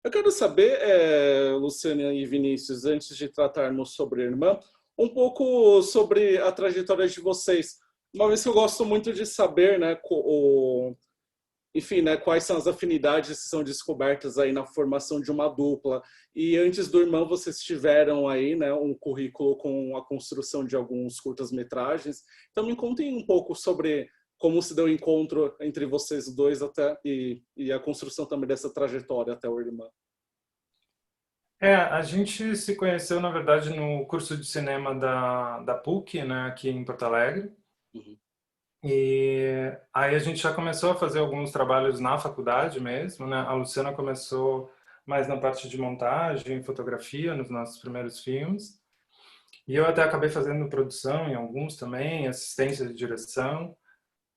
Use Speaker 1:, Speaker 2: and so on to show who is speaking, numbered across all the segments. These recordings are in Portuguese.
Speaker 1: Eu quero saber, Luciana e Vinícius, antes de tratarmos sobre a irmã, um pouco sobre a trajetória de vocês. Uma vez que eu gosto muito de saber, né, enfim, né, quais são as afinidades que são descobertas aí na formação de uma dupla. E antes do irmão, vocês tiveram aí, né, um currículo com a construção de alguns curtas-metragens. Então me contem um pouco sobre como se deu o encontro entre vocês dois até e a construção também dessa trajetória até o irmão.
Speaker 2: A gente se conheceu, na verdade, no curso de cinema da PUC, né, aqui em Porto Alegre.
Speaker 1: Uhum.
Speaker 2: E aí a gente já começou a fazer alguns trabalhos na faculdade mesmo, né? A Luciana começou mais na parte de montagem, fotografia nos nossos primeiros filmes. E eu até acabei fazendo produção em alguns também, assistência de direção,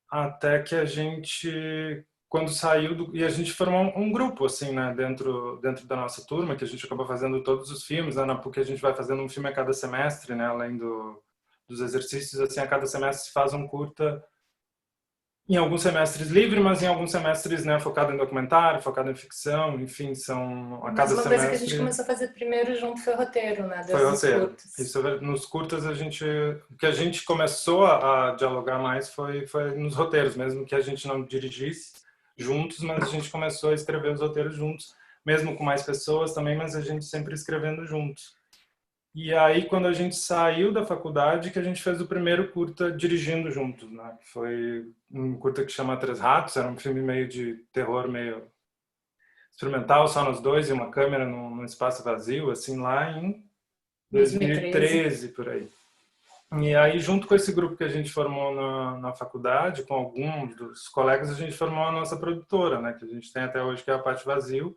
Speaker 2: até que a gente quando saiu e a gente formou um grupo assim, né, dentro da nossa turma, que a gente acabou fazendo todos os filmes, né, porque a gente vai fazendo um filme a cada semestre, né, além dos exercícios, assim, a cada semestre se faz um curta, em alguns semestres livre, mas em alguns semestres, né, focado em documentário, focado em ficção, enfim, são a
Speaker 3: Mas
Speaker 2: cada
Speaker 3: uma coisa que a gente
Speaker 2: semestre
Speaker 3: começou a fazer primeiro junto foi o roteiro, né,
Speaker 2: foi
Speaker 3: desses
Speaker 2: roteiro.
Speaker 3: curtos.
Speaker 2: Isso nos curtas o que a gente começou a dialogar mais foi nos roteiros, mesmo que a gente não dirigisse juntos, mas a gente começou a escrever os roteiros juntos, mesmo com mais pessoas também, mas a gente sempre escrevendo juntos. E aí, quando a gente saiu da faculdade, que a gente fez o primeiro curta dirigindo juntos, né? Que foi um curta que chama Três Ratos, era um filme meio de terror, meio experimental, só nós dois e uma câmera num espaço vazio, assim, lá em
Speaker 3: 2013.
Speaker 2: 2013, por aí. E aí, junto com esse grupo que a gente formou na faculdade, com alguns dos colegas, a gente formou a nossa produtora, né? Que a gente tem até hoje, que é a Pátio Vazio.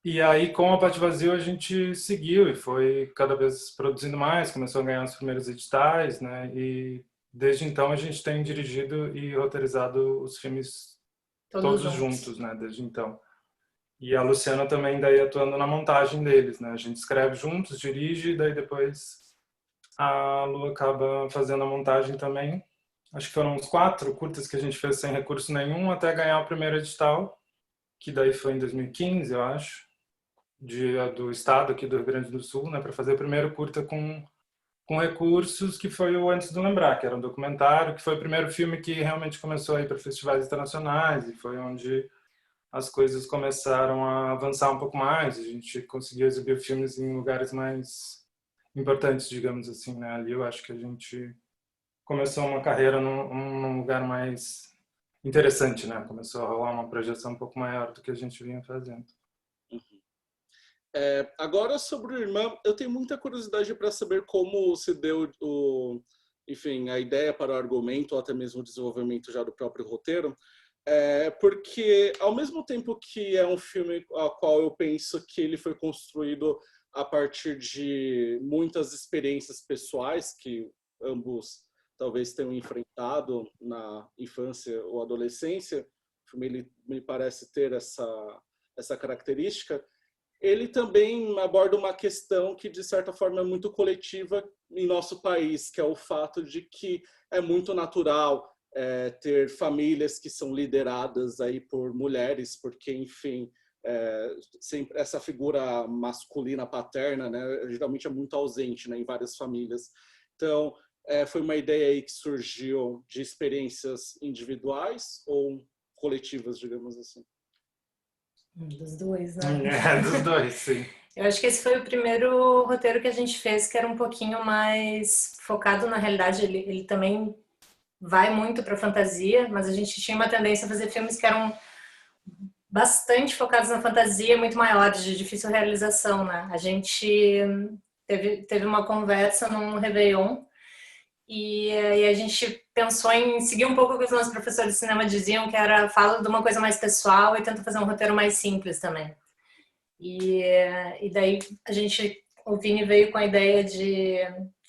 Speaker 2: E aí, com a Pátio Vazio, a gente seguiu e foi cada vez produzindo mais, começou a ganhar os primeiros editais, né? E desde então a gente tem dirigido e roteirizado os filmes
Speaker 3: Todos
Speaker 2: todos
Speaker 3: juntos.
Speaker 2: juntos, né? Desde então. E a Luciana também daí atuando na montagem deles, né? A gente escreve juntos, dirige, e daí depois a Lu acaba fazendo a montagem também. Acho que foram uns 4 curtas que a gente fez sem recurso nenhum até ganhar o primeiro edital, que daí foi em 2015, eu acho, do estado aqui do Rio Grande do Sul, né, para fazer o primeiro curta com recursos, que foi o Antes do Lembrar, que era um documentário, que foi o primeiro filme que realmente começou a ir para festivais internacionais e foi onde as coisas começaram a avançar um pouco mais. A gente conseguiu exibir filmes em lugares mais importantes, digamos assim, né? Ali eu acho que a gente começou uma carreira num lugar mais interessante, né? Começou a rolar uma projeção um pouco maior do que a gente vinha fazendo.
Speaker 1: Agora sobre o irmão, eu tenho muita curiosidade para saber como se deu enfim, a ideia para o argumento ou até mesmo o desenvolvimento já do próprio roteiro. Porque ao mesmo tempo que é um filme a qual eu penso que ele foi construído a partir de muitas experiências pessoais que ambos talvez tenham enfrentado na infância ou adolescência, o filme ele me parece ter essa característica. Ele também aborda uma questão que de certa forma é muito coletiva em nosso país, que é o fato de que é muito natural ter famílias que são lideradas aí por mulheres, porque, enfim, sempre essa figura masculina paterna, né, geralmente é muito ausente, né, em várias famílias. Então, foi uma ideia aí que surgiu de experiências individuais ou coletivas, digamos assim?
Speaker 3: Dos dois, né?
Speaker 2: Dos dois, sim.
Speaker 3: Eu acho que esse foi o primeiro roteiro que a gente fez, que era um pouquinho mais focado na realidade. Ele também vai muito para fantasia, mas a gente tinha uma tendência a fazer filmes que eram bastante focados na fantasia, muito maiores, de difícil realização, né? A gente teve uma conversa num Réveillon e a gente pensou em seguir um pouco o que os nossos professores de cinema diziam, que era fala de uma coisa mais pessoal e tenta fazer um roteiro mais simples também. E daí o Vini veio com a ideia de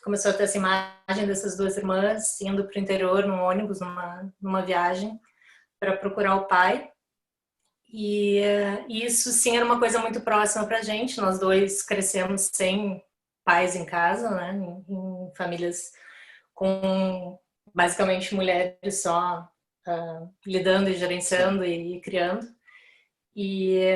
Speaker 3: começou a ter essa imagem dessas duas irmãs indo para o interior num ônibus, numa viagem para procurar o pai. E isso sim era uma coisa muito próxima para a gente. Nós dois crescemos sem pais em casa, né? Em famílias com basicamente mulheres só lidando e gerenciando e criando. E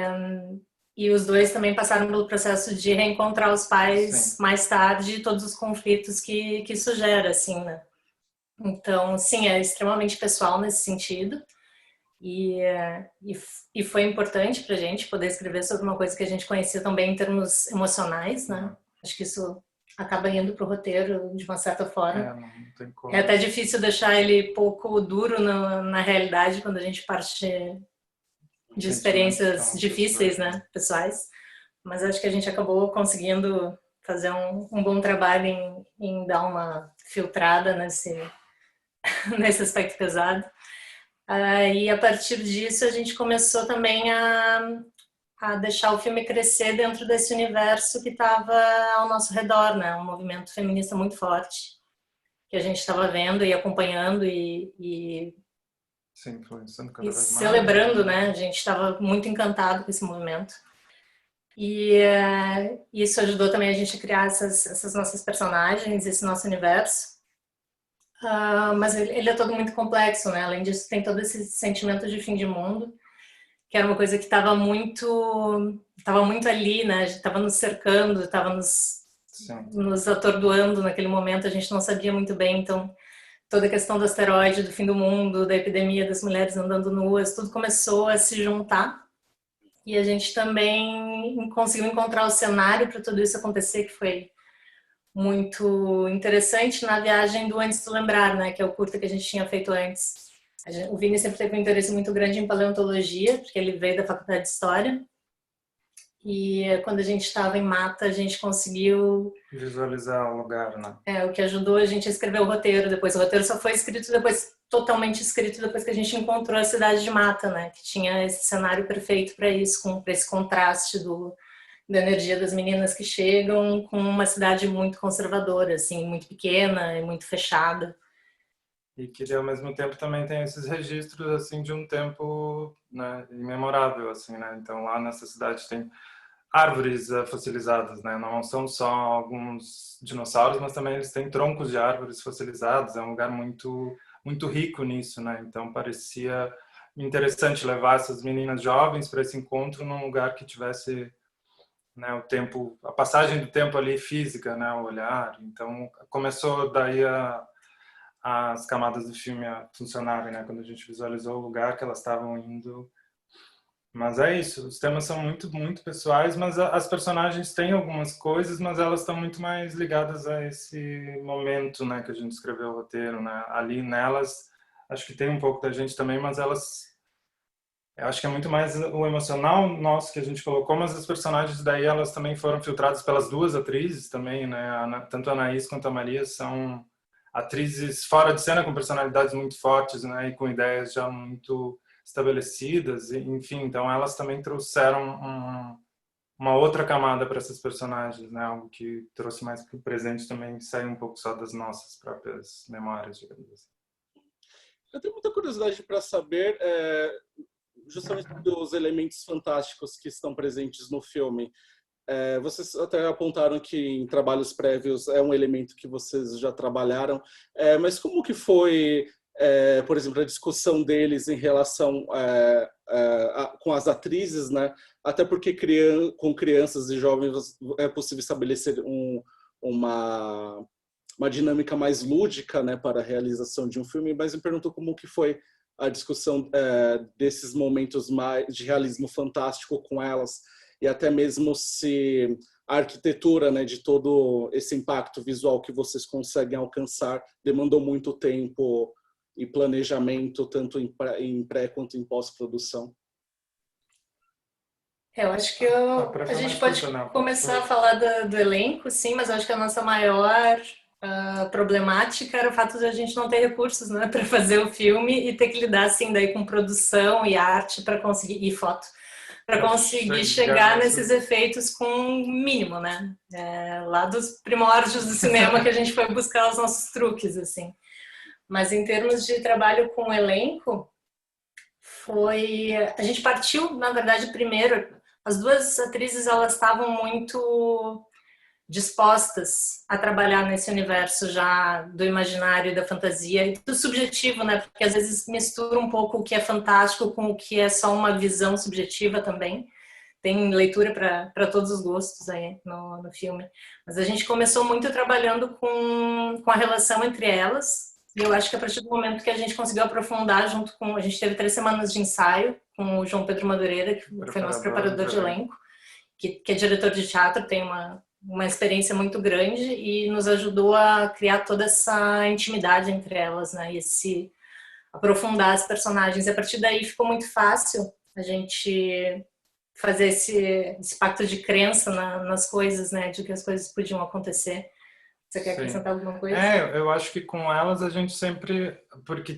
Speaker 3: E os dois também passaram pelo processo de reencontrar os pais
Speaker 2: Sim.
Speaker 3: mais tarde, todos os conflitos que isso gera, assim, né? Então, sim, é extremamente pessoal nesse sentido. E foi importante para a gente poder escrever sobre uma coisa que a gente conhecia também em termos emocionais, né? Acho que isso acaba indo para o roteiro de uma certa forma.
Speaker 2: Não tem como.
Speaker 3: É até difícil deixar ele pouco duro na realidade quando a gente parte de experiências difíceis, né, pessoais. Mas acho que a gente acabou conseguindo fazer um bom trabalho em dar uma filtrada nesse aspecto pesado. E a partir disso a gente começou também a deixar o filme crescer dentro desse universo que estava ao nosso redor, né? Um movimento feminista muito forte que a gente estava vendo e acompanhando e
Speaker 2: influenciando cada vez mais,
Speaker 3: celebrando, né? A gente estava muito encantado com esse movimento. E isso ajudou também a gente a criar essas nossas personagens, esse nosso universo. Mas ele é todo muito complexo, né? Além disso, tem todo esse sentimento de fim de mundo, que era uma coisa que estava muito ali, né? Estava nos cercando, estava nos atordoando naquele momento. A gente não sabia muito bem, então toda a questão do asteroide, do fim do mundo, da epidemia, das mulheres andando nuas, tudo começou a se juntar. E a gente também conseguiu encontrar o cenário para tudo isso acontecer, que foi muito interessante na viagem do Antes do Lembrar, né, que é o curta que a gente tinha feito antes. O Vini sempre teve um interesse muito grande em paleontologia, porque ele veio da faculdade de História. E quando a gente estava em Mata, a gente conseguiu
Speaker 2: visualizar o lugar, né?
Speaker 3: O que ajudou a gente a escrever o roteiro depois. O roteiro só foi escrito depois, totalmente escrito depois que a gente encontrou a cidade de Mata, né, que tinha esse cenário perfeito para isso, para esse contraste da energia das meninas que chegam com uma cidade muito conservadora, assim, muito pequena e muito fechada.
Speaker 2: E que ao mesmo tempo também tem esses registros assim de um tempo, né, imemorável, assim, né? Então lá nessa cidade tem árvores fossilizadas, né? Não são só alguns dinossauros, mas também eles têm troncos de árvores fossilizados. É um lugar muito muito rico nisso, né? Então parecia interessante levar essas meninas jovens para esse encontro num lugar que tivesse, né, o tempo, a passagem do tempo ali física, né, o olhar. Então começou daí as camadas do filme a funcionarem, né, quando a gente visualizou o lugar que elas estavam indo. Mas é isso, os temas são muito muito pessoais, mas as personagens têm algumas coisas, mas elas estão muito mais ligadas a esse momento, né, que a gente escreveu o roteiro, né? Ali nelas acho que tem um pouco da gente também, mas elas, eu acho que é muito mais o emocional nosso que a gente colocou, mas as personagens daí elas também foram filtradas pelas duas atrizes também, né? Tanto a Anaís quanto a Maria são atrizes fora de cena com personalidades muito fortes, né? E com ideias já muito estabelecidas, enfim, então elas também trouxeram uma outra camada para essas personagens, né? Algo que trouxe mais para o presente também, saiu um pouco só das nossas próprias memórias, digamos assim.
Speaker 1: Eu tenho muita curiosidade para saber justamente dos elementos fantásticos que estão presentes no filme. Vocês até apontaram que em trabalhos prévios é um elemento que vocês já trabalharam, mas como que foi, por exemplo, a discussão deles em relação com as atrizes, né? Até porque com crianças e jovens é possível estabelecer uma dinâmica mais lúdica, né, para a realização de um filme, mas me perguntou como que foi a discussão desses momentos mais de realismo fantástico com elas, e até mesmo se a arquitetura, né, de todo esse impacto visual que vocês conseguem alcançar demandou muito tempo e planejamento, tanto em pré quanto em pós-produção.
Speaker 3: Eu acho que a gente pode começar a falar do elenco, sim, mas eu acho que a nossa maior problemática era o fato de a gente não ter recursos, né, para fazer o filme e ter que lidar assim daí com produção e arte para conseguir, e foto, para conseguir chegar nesses efeitos com o mínimo, né? Lá dos primórdios do cinema que a gente foi buscar os nossos truques, assim. Mas em termos de trabalho com o elenco, a gente partiu, na verdade, primeiro, as duas atrizes, elas estavam muito dispostas a trabalhar nesse universo já do imaginário e da fantasia e do subjetivo, né? Porque às vezes mistura um pouco o que é fantástico com o que é só uma visão subjetiva também. tem leitura para todos os gostos aí no filme. Mas a gente começou muito trabalhando com a relação entre elas, e eu acho que a partir do momento que a gente conseguiu aprofundar junto com... A gente teve 3 semanas de ensaio com o João Pedro Madureira, que foi nosso preparador de elenco, que é diretor de teatro, tem uma experiência muito grande e nos ajudou a criar toda essa intimidade entre elas, né? E aprofundar as personagens. E a partir daí ficou muito fácil a gente fazer esse pacto de crença nas coisas, né? De que as coisas podiam acontecer. Você quer acrescentar alguma coisa?
Speaker 2: Eu acho que com elas a gente sempre... Porque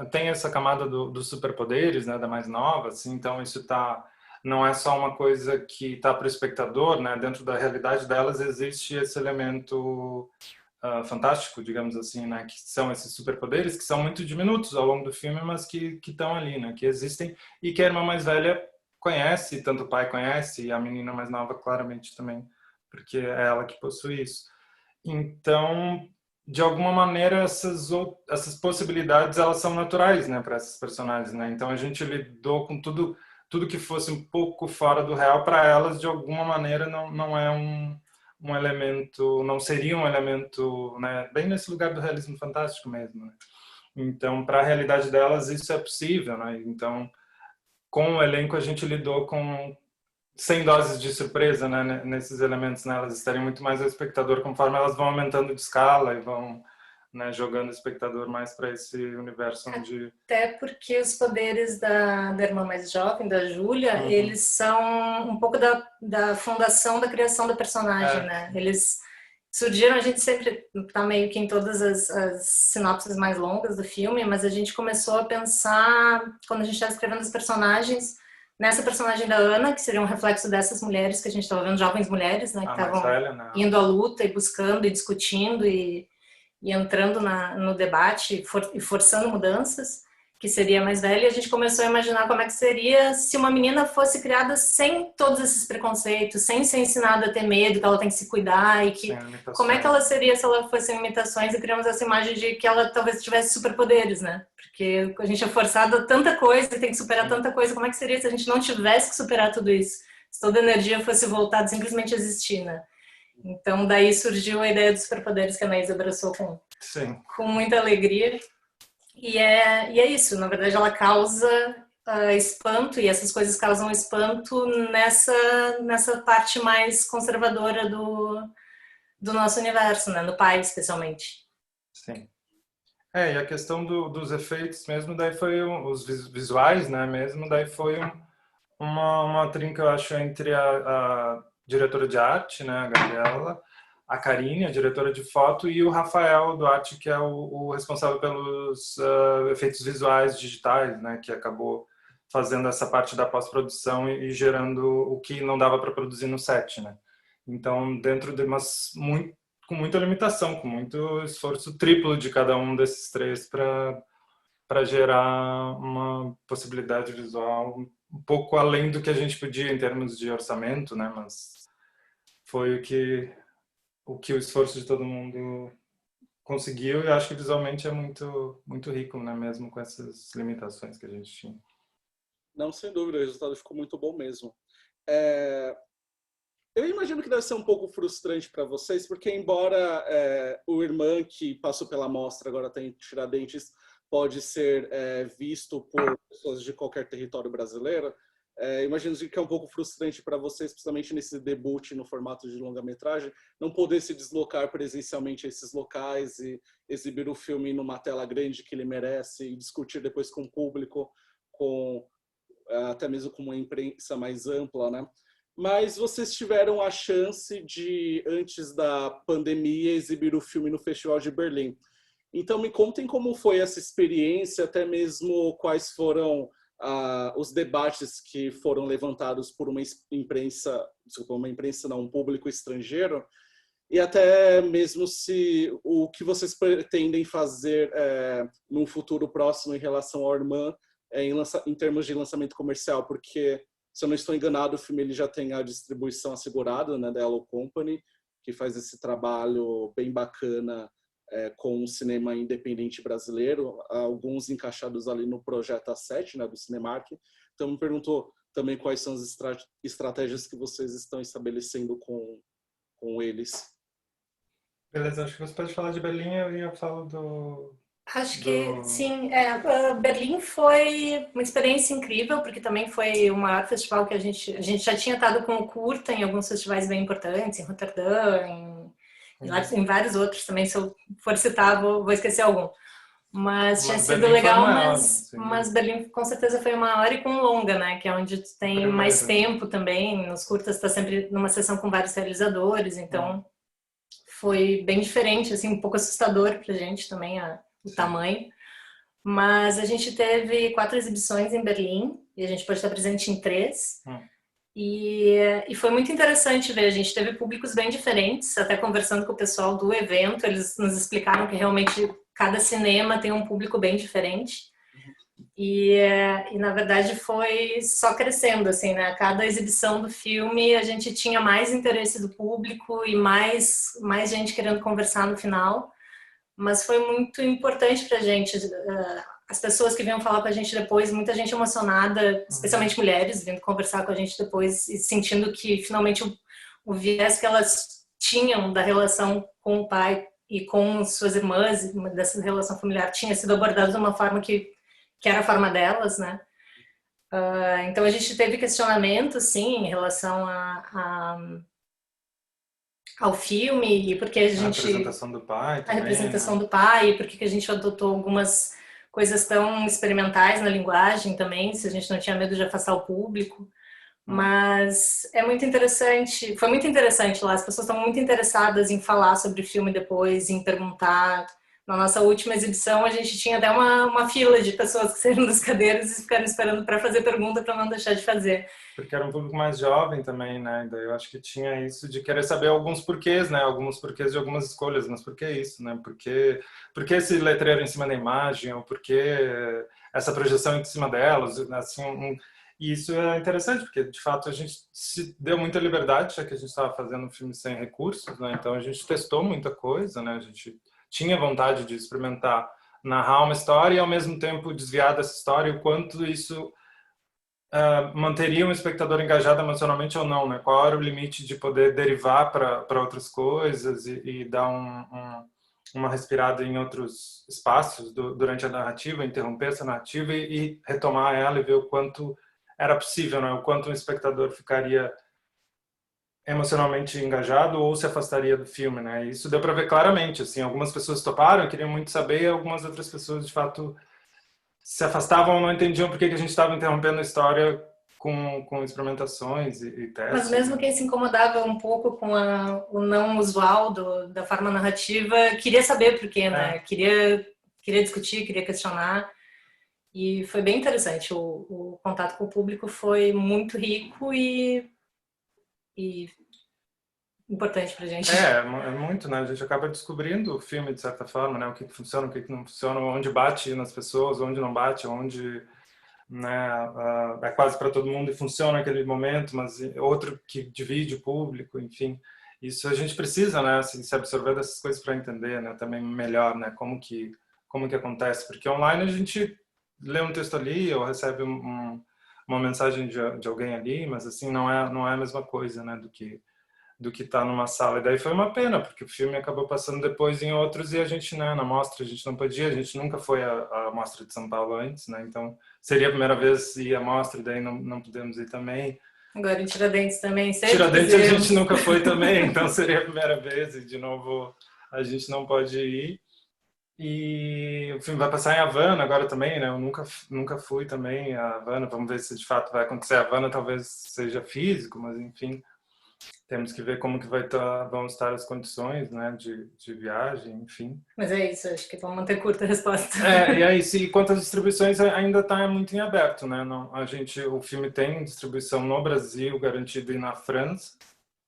Speaker 2: tem essa camada dos superpoderes, né? Da mais nova, assim, então isso não é só uma coisa que está para o espectador, né? Dentro da realidade delas existe esse elemento fantástico, digamos assim, né? Que são esses superpoderes que são muito diminutos ao longo do filme, mas que estão ali, né? Que existem e que a irmã mais velha conhece, tanto o pai conhece e a menina mais nova claramente também, porque é ela que possui isso. Então, de alguma maneira, essas possibilidades elas são naturais, né, para essas personagens, né? Então a gente lidou com tudo que fosse um pouco fora do real para elas, de alguma maneira não é um elemento, não seria um elemento, né, bem nesse lugar do realismo fantástico mesmo, né? Então, para a realidade delas isso é possível, né? Então, com o elenco a gente lidou com sem doses de surpresa, né, nesses elementos, né, elas estarem muito mais ao espectador conforme elas vão aumentando de escala e vão, né, jogando o espectador mais para esse universo onde...
Speaker 3: Até porque os poderes da irmã mais jovem, da Júlia, eles são um pouco da fundação da criação da personagem, né? Eles surgiram, a gente sempre tá meio que em todas as sinopses mais longas do filme, mas a gente começou a pensar, quando a gente estava escrevendo os personagens, nessa personagem da Ana, que seria um reflexo dessas mulheres que a gente estava vendo, jovens mulheres, né, que estavam indo à luta e buscando e discutindo e entrando no debate e forçando mudanças, que seria mais velha. E a gente começou a imaginar como é que seria se uma menina fosse criada sem todos esses preconceitos, sem ser ensinada a ter medo, que ela tem que se cuidar e que como é que ela seria se ela fosse imitações, e criamos essa imagem de que ela talvez tivesse superpoderes, né? Porque a gente é forçado a tanta coisa e tem que superar tanta coisa. Como é que seria se a gente não tivesse que superar tudo isso? Se toda a energia fosse voltada simplesmente a existir, né? Então, daí surgiu a ideia dos superpoderes que a Anaís abraçou com muita alegria. E é isso, na verdade ela causa espanto, e essas coisas causam espanto nessa parte mais conservadora do nosso universo, né? No pai, especialmente.
Speaker 2: Sim. E a questão dos efeitos mesmo, daí foi os visuais, né, mesmo, daí foi uma trinca, eu acho, entre a diretora de arte, né, a Gabriela, a Karine, a diretora de foto, e o Rafael Duarte, que é o responsável pelos efeitos visuais digitais, né, que acabou fazendo essa parte da pós-produção e gerando o que não dava para produzir no set, né. Então, dentro de com muita limitação, com muito esforço triplo de cada um desses três para gerar uma possibilidade visual um pouco além do que a gente podia em termos de orçamento, né? Mas foi o que o esforço de todo mundo conseguiu, e acho que visualmente é muito muito rico, né? Mesmo com essas limitações que a gente tinha.
Speaker 1: Não, sem dúvida, o resultado ficou muito bom mesmo. Eu imagino que deve ser um pouco frustrante para vocês, porque embora o Irmã, que passou pela mostra, agora tem Tiradentes, pode ser visto por pessoas de qualquer território brasileiro, imagino que é um pouco frustrante para vocês, principalmente nesse debut no formato de longa-metragem, não poder se deslocar presencialmente a esses locais e exibir o filme numa tela grande que ele merece e discutir depois com o público, até mesmo com uma imprensa mais ampla, né? Mas vocês tiveram a chance de, antes da pandemia, exibir o filme no Festival de Berlim. Então, me contem como foi essa experiência, até mesmo quais foram os debates que foram levantados por uma imprensa, desculpa, um público estrangeiro, e até mesmo se o que vocês pretendem fazer num futuro próximo em relação ao Irmã, em termos de lançamento comercial, porque, se eu não estou enganado, o filme ele já tem a distribuição assegurada, né, da Hello Company, que faz esse trabalho bem bacana com o cinema independente brasileiro, alguns encaixados ali no Projeto A7, né, do Cinemark. Então, me perguntou também quais são as estratégias que vocês estão estabelecendo com eles.
Speaker 2: Beleza, acho que você pode falar de Berlim e eu falo
Speaker 3: Acho que sim. Berlim foi uma experiência incrível, porque também foi o maior festival que a gente já tinha estado com o curta em alguns festivais bem importantes, em Roterdã, em vários outros também. Se eu for citar, vou esquecer algum. Mas tinha sido
Speaker 2: Berlim
Speaker 3: legal,
Speaker 2: maior,
Speaker 3: mas Berlim com certeza foi maior e com longa, né? Que é onde tu tem mais tempo também. Nos curtas está sempre numa sessão com vários realizadores, então foi bem diferente, assim, um pouco assustador pra gente também o tamanho. Mas a gente teve 4 exibições em Berlim e a gente pode estar presente em 3. E foi muito interessante ver, a gente teve públicos bem diferentes, até conversando com o pessoal do evento, eles nos explicaram que realmente cada cinema tem um público bem diferente. E na verdade foi só crescendo, assim, né? Cada exibição do filme a gente tinha mais interesse do público e mais gente querendo conversar no final. Mas foi muito importante pra gente. As pessoas que vinham falar com a gente depois, muita gente emocionada, especialmente mulheres, vindo conversar com a gente depois e sentindo que finalmente o viés que elas tinham da relação com o pai e com suas irmãs, dessa relação familiar, tinha sido abordado de uma forma que era a forma delas, né? Então a gente teve questionamento, sim, em relação ao filme e porque a
Speaker 2: representação do pai também,
Speaker 3: a representação do pai, e porque a gente adotou algumas coisas tão experimentais na linguagem também, se a gente não tinha medo de afastar o público. Mas é muito interessante, foi muito interessante lá, as pessoas estão muito interessadas em falar sobre o filme depois, em perguntar. Na nossa última exibição, a gente tinha até uma fila de pessoas que saíram das cadeiras e ficaram esperando para fazer pergunta para não deixar de fazer.
Speaker 2: Porque era um público mais jovem também, né? Daí eu acho que tinha isso de querer saber alguns porquês, né? Alguns porquês de algumas escolhas, mas por que isso, né? Por que esse letreiro em cima da imagem? Ou por que essa projeção em cima delas? Assim, e isso é interessante, porque de fato a gente se deu muita liberdade, já que a gente estava fazendo um filme sem recursos, né? Então a gente testou muita coisa, né? A gente tinha vontade de experimentar, narrar uma história e ao mesmo tempo desviar dessa história, o quanto isso manteria um espectador engajado emocionalmente ou não, né? Qual era o limite de poder derivar para outras coisas e dar uma respirada em outros espaços durante a narrativa, interromper essa narrativa e retomar ela e ver o quanto era possível, né? O quanto um espectador ficaria emocionalmente engajado ou se afastaria do filme, né? Isso deu para ver claramente, assim, algumas pessoas toparam, queriam muito saber, e algumas outras pessoas de fato se afastavam ou não entendiam por que a gente estava interrompendo a história com experimentações e testes.
Speaker 3: Mas mesmo quem se incomodava um pouco com o não usual da forma narrativa, queria saber por quê, né? Queria discutir, queria questionar. E foi bem interessante. O contato com o público foi muito rico e importante pra gente.
Speaker 2: É muito, né? A gente acaba descobrindo o filme, de certa forma, né? O que funciona, o que não funciona, onde bate nas pessoas, onde não bate, onde, né, é quase para todo mundo e funciona naquele momento, mas outro que divide o público, enfim. Isso a gente precisa, né, assim, se absorver dessas coisas para entender, né, também melhor, né, como que acontece. Porque online a gente lê um texto ali ou recebe uma mensagem de alguém ali, mas assim não é a mesma coisa, né, do que tá numa sala. E daí foi uma pena, porque o filme acabou passando depois em outros e a gente, né, na mostra, a gente não podia, a gente nunca foi à mostra de São Paulo antes, né, então seria a primeira vez ir à mostra e daí não podemos ir também.
Speaker 3: Agora em Tiradentes também, sempre
Speaker 2: Tiradentes a gente nunca foi também, então seria a primeira vez e de novo a gente não pode ir. E o filme vai passar em Havana agora também, né, eu nunca fui também a Havana, vamos ver se de fato vai acontecer. A Havana talvez seja físico, mas enfim, temos que ver como que vão estar as condições, né, de viagem, enfim.
Speaker 3: Mas é isso, acho que vamos manter curta a resposta.
Speaker 2: E aí, quanto às distribuições, ainda está muito em aberto, né? Não, o filme tem distribuição no Brasil, garantido, e na França.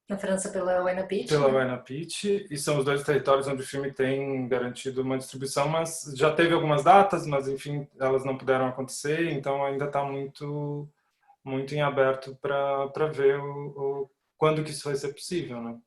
Speaker 3: Na França pela Wine Pitch.
Speaker 2: Pela Wine Pitch, e são os 2 territórios onde o filme tem garantido uma distribuição, mas já teve algumas datas, mas enfim, elas não puderam acontecer, então ainda está muito em aberto para ver quando que isso vai ser possível, né?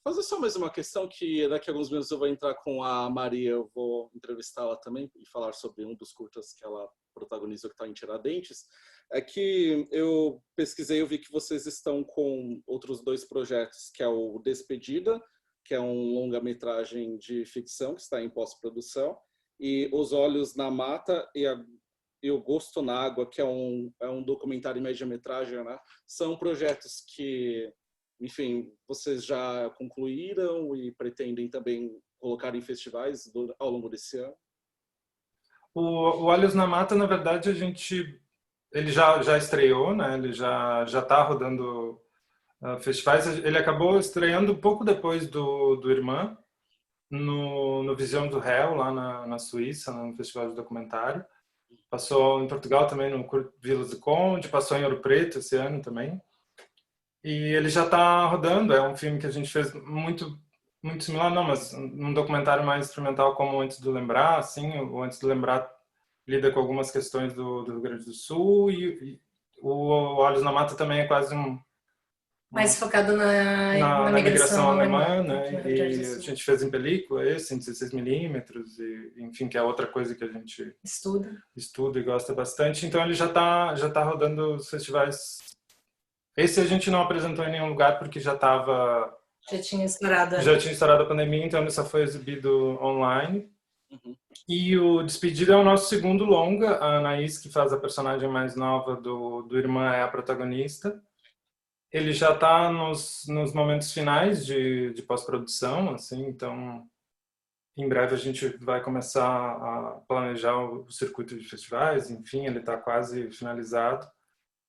Speaker 1: Fazer só mais uma questão que daqui a alguns minutos eu vou entrar com a Maria, eu vou entrevistá-la também e falar sobre um dos curtas que ela protagonizou que está em Tiradentes. É que eu pesquisei, eu vi que vocês estão com outros 2 projetos, que é o Despedida, que é um longa-metragem de ficção que está em pós-produção, e Os Olhos na Mata e O Gosto na Água, que é um documentário em média-metragem, né? São projetos que, enfim, vocês já concluíram e pretendem também colocar em festivais ao longo desse ano?
Speaker 2: O Olhos na Mata, na verdade, ele já estreou, né? Ele já está rodando festivais. Ele acabou estreando um pouco depois do Irmã, no Visão do Réu, lá na Suíça, no Festival de Documentário. Passou em Portugal também, no Vilas do Conde, passou em Ouro Preto esse ano também. E ele já está rodando, é um filme que a gente fez muito similar, não, mas um documentário mais experimental como Antes do Lembrar, assim, o Antes do Lembrar lida com algumas questões do Rio Grande do Sul e o Olhos na Mata também é quase
Speaker 3: Mais focado na
Speaker 2: migração
Speaker 3: migração
Speaker 2: alemã,
Speaker 3: alemã,
Speaker 2: né?
Speaker 3: no Rio Grande do
Speaker 2: E a
Speaker 3: Sul.
Speaker 2: gente fez em película esse, em 16mm, e enfim, que é outra coisa que a gente estuda e gosta bastante. Então ele já tá rodando os festivais. Esse a gente não apresentou em nenhum lugar porque já
Speaker 3: tinha estourado.
Speaker 2: já tinha estourado a pandemia, então ele só foi exibido online.
Speaker 1: Uhum.
Speaker 2: E o Despedida é o nosso segundo longa. A Anaís, que faz a personagem mais nova do Irmã, é a protagonista. Ele já está nos momentos finais de pós-produção, assim, então em breve a gente vai começar a planejar o circuito de festivais, enfim, ele está quase finalizado.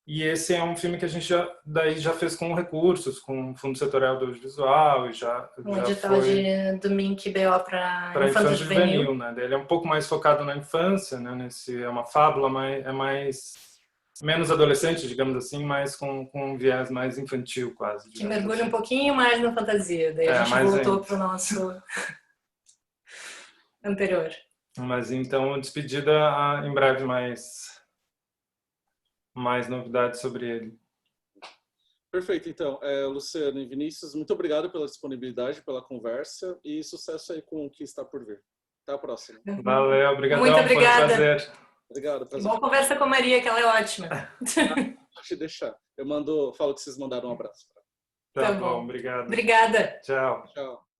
Speaker 2: E esse é um filme que a gente já fez com recursos, com Fundo Setorial do Audiovisual, e já
Speaker 3: edital
Speaker 2: foi
Speaker 3: do MINC BO para
Speaker 2: infância
Speaker 3: juvenil.
Speaker 2: juvenil, né? Ele é um pouco mais focado na infância, né? É uma fábula, mas é menos adolescente, digamos assim, mas com um viés mais infantil, quase.
Speaker 3: Que mergulha
Speaker 2: assim.
Speaker 3: um pouquinho mais na fantasia, daí a gente voltou para o nosso anterior.
Speaker 2: Mas então, Despedida, em breve mais novidades sobre ele.
Speaker 1: Perfeito, então. Luciano e Vinícius, muito obrigado pela disponibilidade, pela conversa e sucesso aí com o que está por vir. Até a próxima.
Speaker 2: Valeu, obrigadão.
Speaker 3: Muito obrigada.
Speaker 2: Foi um prazer.
Speaker 1: Obrigado. Prazer.
Speaker 3: Boa conversa com a Maria, que ela é ótima.
Speaker 1: Pode deixar. Falo que vocês mandaram um abraço.
Speaker 2: Tá bom, obrigado.
Speaker 3: Obrigada.
Speaker 2: Tchau.
Speaker 1: Tchau.